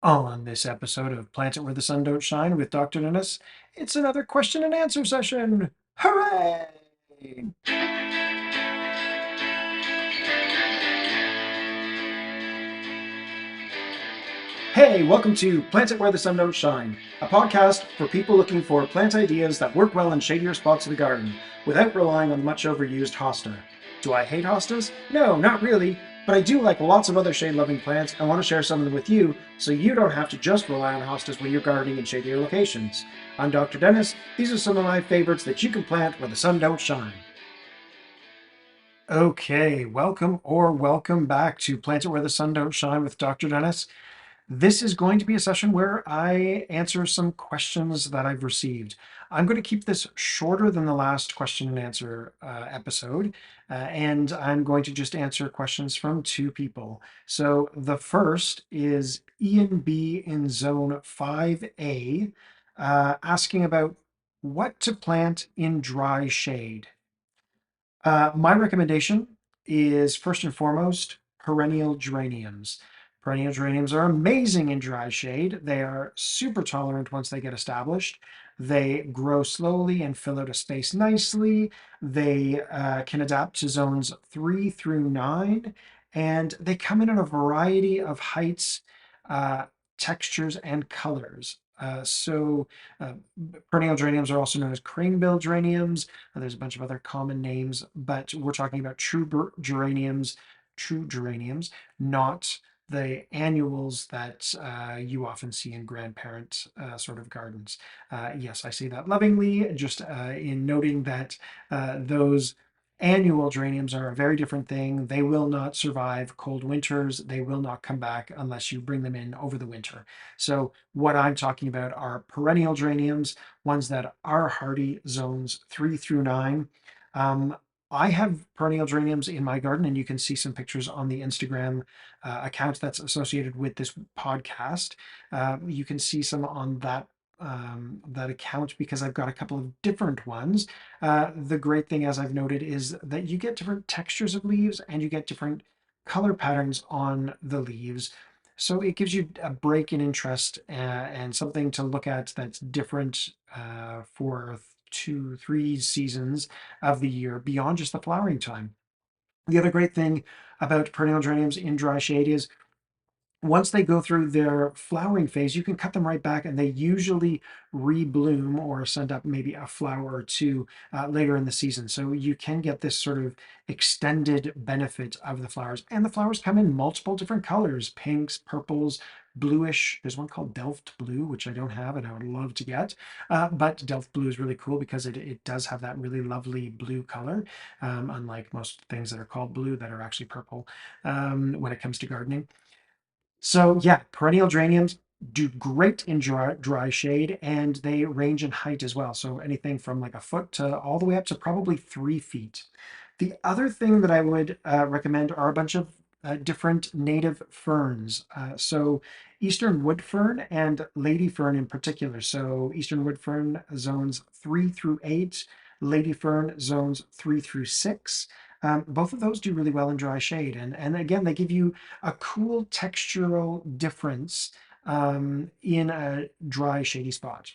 On this episode of Plant It Where the Sun Don't Shine with Dr. Dennis, it's another question and answer session. Hooray! Hey, welcome to Plant It Where the Sun Don't Shine, a podcast for people looking for plant ideas that work well in shadier spots of the garden without relying on much overused hosta. Do I hate hostas? No, not really, but I do like lots of other shade-loving plants and want to share some of them with you so you don't have to just rely on hostas when you're gardening in shadier locations. I'm Dr. Dennis. These are some of my favorites that you can plant where the sun don't shine. Okay, welcome back to Plant It Where the Sun Don't Shine with Dr. Dennis. This is going to be a session where I answer some questions that I've received. I'm going to keep this shorter than the last question and answer episode, and I'm going to just answer questions from two people. So the first is Ian B in Zone 5A, asking about what to plant in dry shade. My recommendation is first and foremost perennial geraniums. Perennial geraniums are amazing in dry shade. They are super tolerant once they get established. They grow slowly and fill out a space nicely. They can adapt to zones 3 through 9, and they come in a variety of heights, uh, textures, and colors. Uh, Perennial geraniums are also known as cranebill geraniums. There's a bunch of other common names, but we're talking about true geraniums, not the annuals that you often see in grandparent sort of gardens. Yes, I say that lovingly, just in noting that those annual geraniums are a very different thing. They will not survive cold winters. They will not come back unless you bring them in over the winter. So what I'm talking about are perennial geraniums, ones that are hardy, zones 3 through 9. Um, I have perennial geraniums in my garden, and you can see some pictures on the Instagram account that's associated with this podcast. You can see some on that account because I've got a couple of different ones. The great thing, as I've noted, is that you get different textures of leaves and you get different color patterns on the leaves. So it gives you a break in interest and something to look at that's different for 2, 3 seasons of the year beyond just the flowering time. The other great thing about perennial geraniums in dry shade is once they go through their flowering phase, you can cut them right back and they usually rebloom or send up maybe a flower or two later in the season. So you can get this sort of extended benefit of the flowers. And the flowers come in multiple different colors, pinks, purples, bluish. There's one called Delft Blue, which I don't have and I would love to get. But Delft Blue is really cool because it does have that really lovely blue color, unlike most things that are called blue that are actually purple when it comes to gardening. So yeah, perennial geraniums do great in dry shade, and they range in height as well. So anything from like a foot to all the way up to probably 3 feet. The other thing that I would recommend are a bunch of different native ferns. So Eastern wood fern and lady fern in particular. So Eastern wood fern zones 3 through 8, lady fern zones 3 through 6. Both of those do really well in dry shade. And again, they give you a cool textural difference in a dry, shady spot.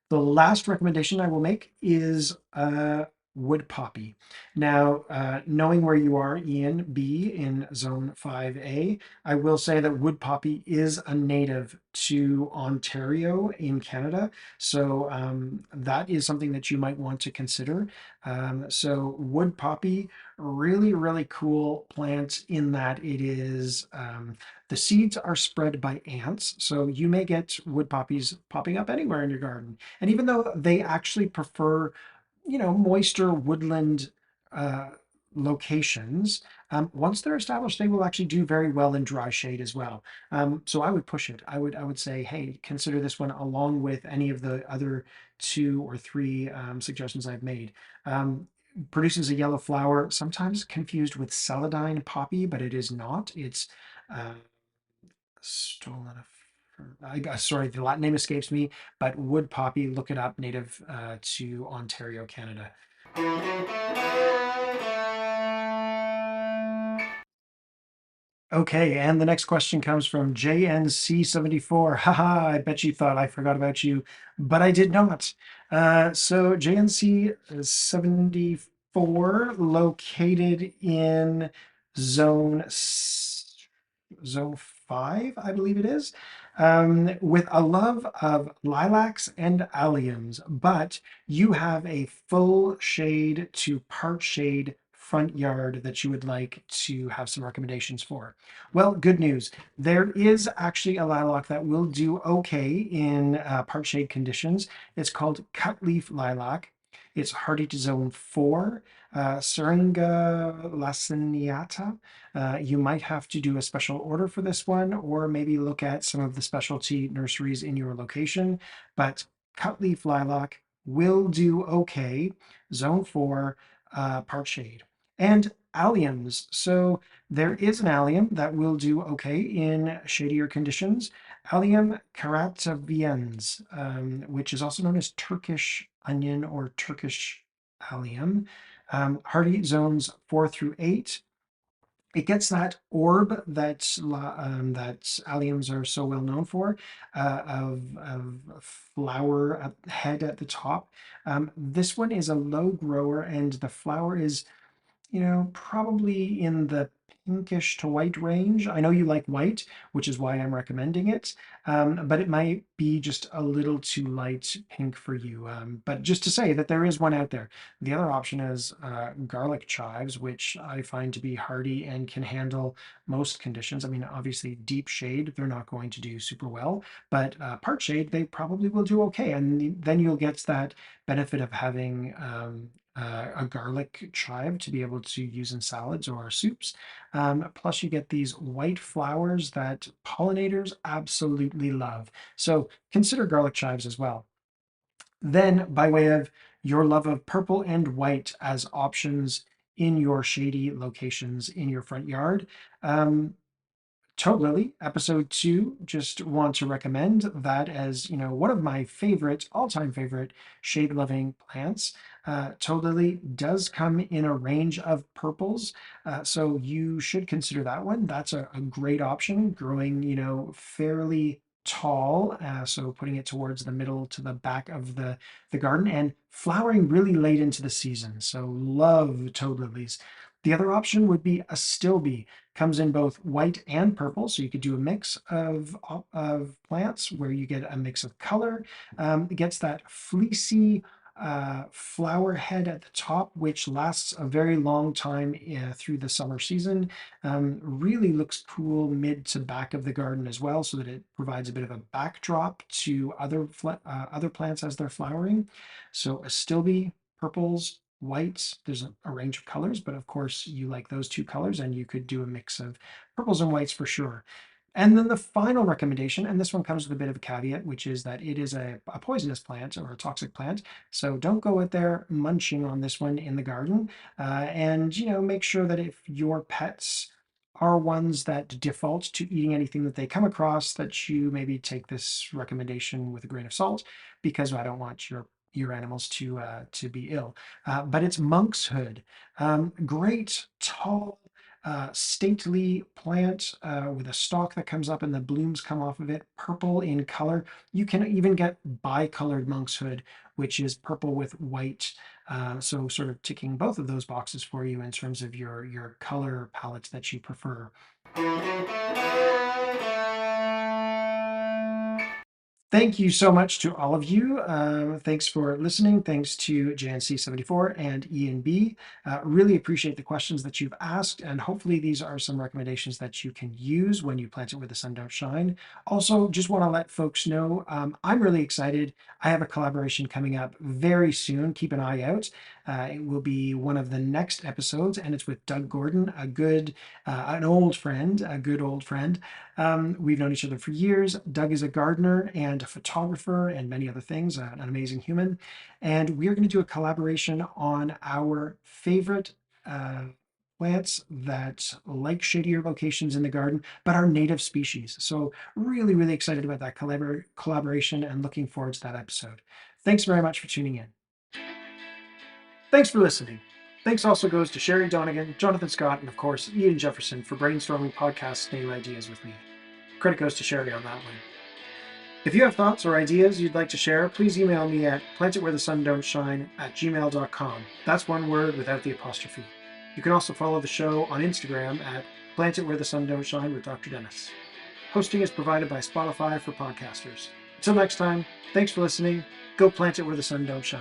The last recommendation I will make is wood poppy. Now, knowing where you are, Ian B, in zone 5A, I will say that wood poppy is a native to Ontario in Canada. So that is something that you might want to consider. So wood poppy, really, really cool plant in that it is the seeds are spread by ants. So you may get wood poppies popping up anywhere in your garden. And even though they actually prefer, moister woodland uh, locations, once they're established, they will actually do very well in dry shade as well. So I would push it. I would say, hey, consider this one along with any of the other 2 or 3 suggestions I've made. Produces a yellow flower, sometimes confused with celandine poppy, but it is not. It's uh, stolen. Sorry, the Latin name escapes me, but wood poppy, look it up, native to Ontario, Canada. Okay, and the next question comes from JNC74. Haha, I bet you thought I forgot about you, but I did not. So JNC74, located in zone zone 5, I believe it is, with a love of lilacs and alliums, but you have a full shade to part shade front yard that you would like to have some recommendations for. Well, good news. There is actually a lilac that will do okay in part shade conditions. It's called cutleaf lilac. It's hardy to zone 4, Syringa laciniata. You might have to do a special order for this one, or maybe look at some of the specialty nurseries in your location. But cutleaf lilac will do okay, zone 4, part shade. And alliums. So there is an allium that will do okay in shadier conditions. Allium carataviens, which is also known as Turkish onion or Turkish allium. Hardy zones 4 through 8. It gets that orb that alliums are so well known for, of flower head at the top. This one is a low grower, and the flower is, probably in the pinkish to white range. I know you like white, which is why I'm recommending it, but it might be just a little too light pink for you. But just to say that there is one out there. The other option is garlic chives, which I find to be hardy and can handle most conditions. I mean, obviously, deep shade, they're not going to do super well, but part shade, they probably will do okay. And then you'll get that benefit of having a garlic chive to be able to use in salads or soups. Plus, you get these white flowers that pollinators absolutely love. So consider garlic chives as well. Then, by way of your love of purple and white as options in your shady locations in your front yard, Toad Lily, episode 2, just want to recommend that as, one of my favorite, all-time favorite shade-loving plants. Toad Lily does come in a range of purples, so you should consider that one. That's a great option, growing, fairly tall, so putting it towards the middle to the back of the garden, and flowering really late into the season. So love Toad Lilies. The other option would be Astilbe. Comes in both white and purple, so you could do a mix of plants where you get a mix of color. It gets that fleecy flower head at the top, which lasts a very long time through the summer season. Really looks cool mid to back of the garden as well, so that it provides a bit of a backdrop to other plants as they're flowering. So Astilbe, purples, whites. There's a range of colors, but of course you like those two colors, and you could do a mix of purples and whites for sure. And then the final recommendation, and this one comes with a bit of a caveat, which is that it is a poisonous plant or a toxic plant. So don't go out there munching on this one in the garden. And, make sure that if your pets are ones that default to eating anything that they come across, that you maybe take this recommendation with a grain of salt, because I don't want your animals to be ill. But it's monkshood. Great, tall, stately plant with a stalk that comes up and the blooms come off of it, purple in color. You can even get bicolored monkshood, which is purple with white. So sort of ticking both of those boxes for you in terms of your color palette that you prefer. Thank you so much to all of you. Thanks for listening. Thanks to JNC74 and Ian B. Really appreciate the questions that you've asked, and hopefully these are some recommendations that you can use when you plant it where the sun don't shine. Also, just want to let folks know, I'm really excited. I have a collaboration coming up very soon. Keep an eye out. It will be one of the next episodes, and it's with Doug Gordon, an old friend, a good old friend. We've known each other for years. Doug is a gardener and a photographer and many other things, an amazing human. And we're going to do a collaboration on our favorite plants that like shadier locations in the garden, but are native species. So really, really excited about that collaboration and looking forward to that episode. Thanks very much for tuning in. Thanks for listening. Thanks also goes to Sherry Donegan, Jonathan Scott, and of course, Ian Jefferson for brainstorming podcast name ideas with me. Credit goes to Sherry on that one. If you have thoughts or ideas you'd like to share, please email me at plantitwherethesundon'tshine@gmail.com. That's one word without the apostrophe. You can also follow the show on Instagram at Plant It Where the Sun Don't Shine with Dr. Dennis. Hosting is provided by Spotify for podcasters. Until next time, thanks for listening. Go plant it where the sun don't shine.